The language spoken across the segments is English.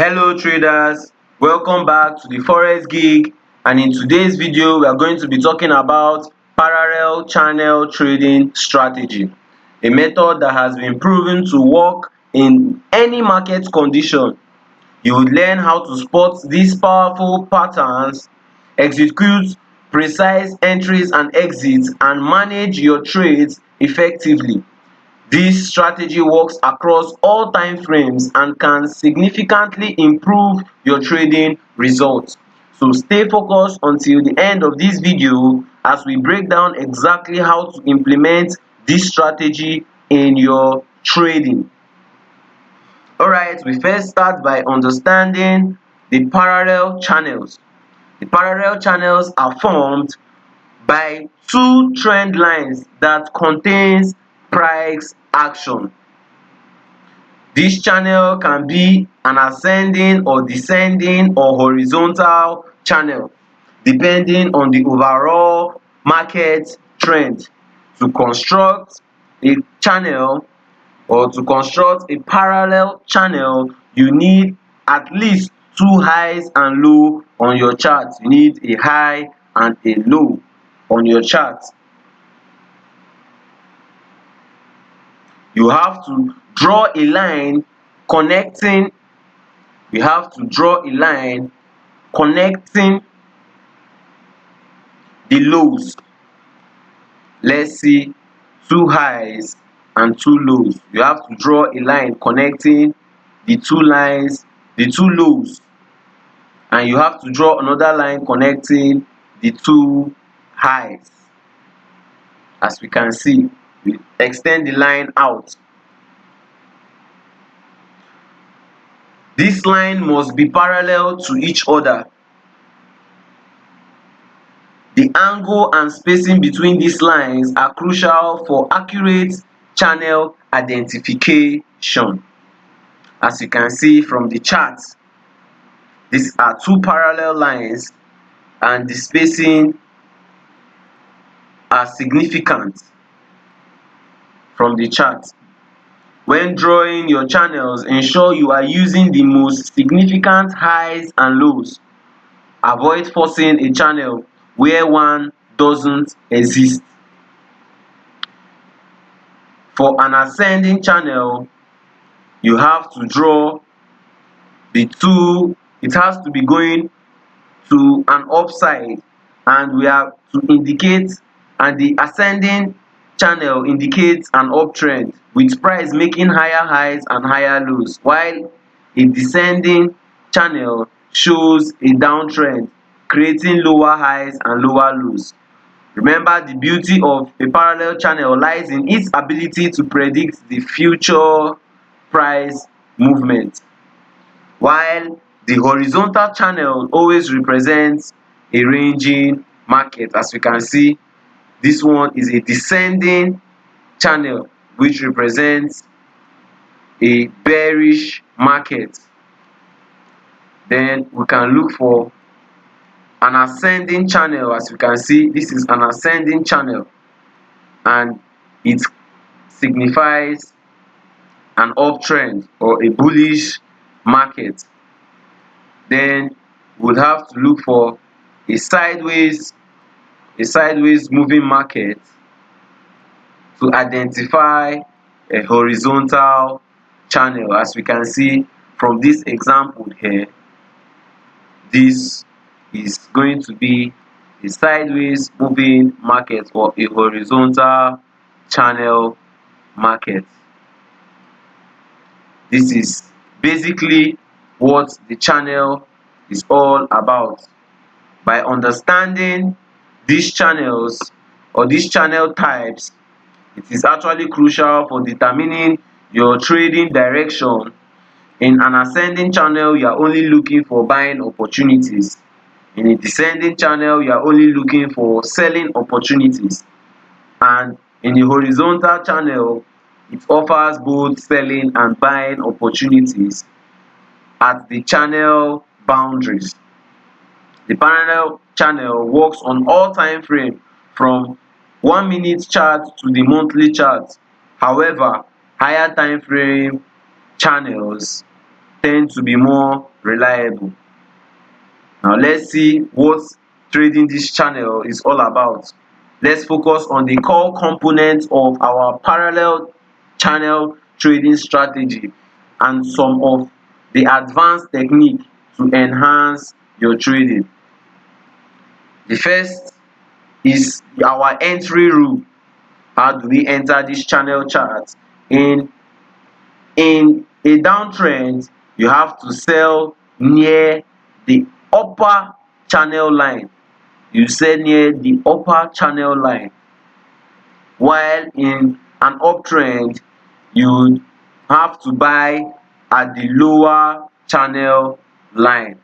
Hello traders, welcome back to the Forex gig, and in today's video we are going to be talking about parallel channel trading strategy, a method that has been proven to work in any market condition. You would learn how to spot these powerful patterns, execute precise entries and exits, and manage your trades effectively. This strategy works across all time frames and can significantly improve your trading results. So stay focused until the end of this video as we break down exactly how to implement this strategy in your trading. Alright, we first start by understanding the parallel channels. The parallel channels are formed by two trend lines that contains price action. This channel can be an ascending or descending or horizontal channel depending on the overall market trend. To construct a channel or to construct a parallel channel, you need at least two highs and low on your chart. You need a high and a low on your chart. You have to draw a line connecting we have to draw a line connecting the lows. Let's see, two highs and two lows. You have to draw a line connecting the two lows, and you have to draw another line connecting the two highs. As we can see, we extend the line out. This line must be parallel to each other. The angle and spacing between these lines are crucial for accurate channel identification. As you can see from the chart, these are two parallel lines and the spacing are significant from the chart. When drawing your channels, ensure you are using the most significant highs and lows. Avoid forcing a channel where one doesn't exist. For an ascending channel, you have to draw it has to be going to an upside, and we have to indicate, and the ascending channel indicates an uptrend with price making higher highs and higher lows, while a descending channel shows a downtrend creating lower highs and lower lows. Remember, the beauty of a parallel channel lies in its ability to predict the future price movement, while the horizontal channel always represents a ranging market. As you can see, this one is a descending channel which represents a bearish market. Then we can look for an ascending channel. As you can see, this is an ascending channel and it signifies an uptrend or a bullish market. Then we would have to look for a sideways moving market to identify a horizontal channel. As we can see from this example here, this is going to be a sideways moving market or a horizontal channel market. This is basically what the channel is all about. By understanding these channels or these channel types, it is actually crucial for determining your trading direction. In an ascending channel, you are only looking for buying opportunities. In a descending channel, you are only looking for selling opportunities. And in a horizontal channel, it offers both selling and buying opportunities at the channel boundaries. The parallel channel works on all time frame from 1 minute chart to the monthly chart. However, higher time frame channels tend to be more reliable. Now let's see what trading this channel is all about. Let's focus on the core components of our parallel channel trading strategy and some of the advanced technique to enhance your trading. The first is our entry rule. How do we enter this channel chart? In a downtrend, you have to sell near the upper channel line. You sell near the upper channel line, while in an uptrend you have to buy at the lower channel line.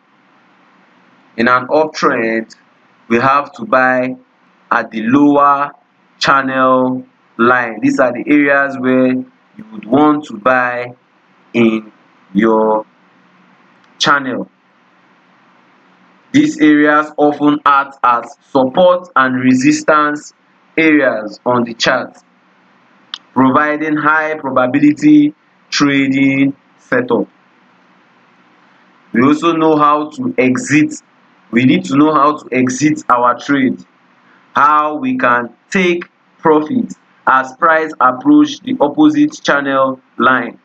In an uptrend we have to buy at the lower channel line. These are the areas where you would want to buy in your channel. These areas often act as support and resistance areas on the chart, providing high probability trading setup. We also know how to exit. We need to know how to exit our trade, how we can take profit as price approach the opposite channel line.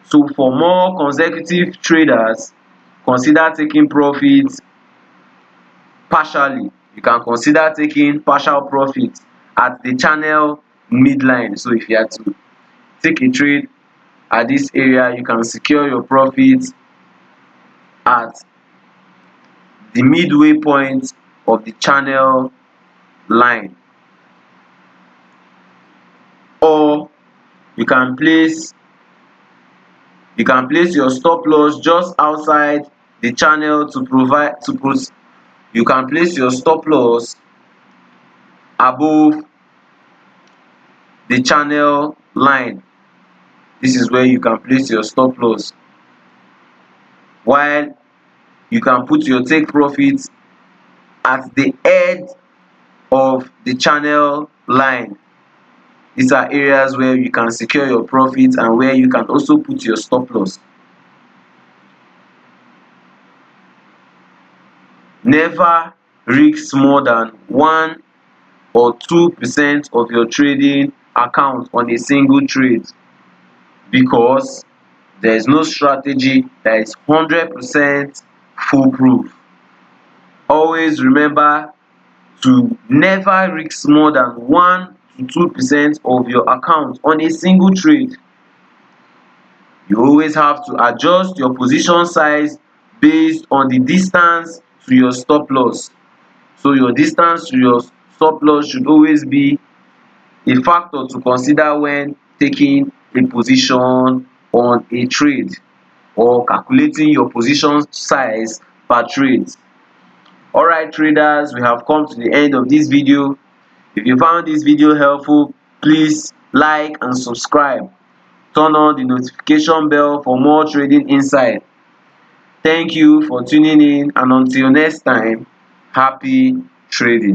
So for more consecutive traders, consider taking profit partially. You can consider taking partial profit at the channel midline. So if you are to take a trade at this area, you can secure your profit at the midway point of the channel line, or you can place your stop loss just outside the channel to provide to pros you can place your stop loss above the channel line. This is where you can place your stop loss, while you can put your take profit at the edge of the channel line. These are areas where you can secure your profit and where you can also put your stop loss. Never risk more than 1 or 2% of your trading account on a single trade, because there is no strategy that is 100% foolproof. Always remember to never risk more than 1 to 2% of your account on a single trade. You always have to adjust your position size based on the distance to your stop loss. So your distance to your stop loss should always be a factor to consider when taking a position on a trade or calculating your position size per trade. Alright traders, we have come to the end of this video. If you found this video helpful, please like and subscribe. Turn on the notification bell for more trading insight. Thank you for tuning in, and until next time, happy trading.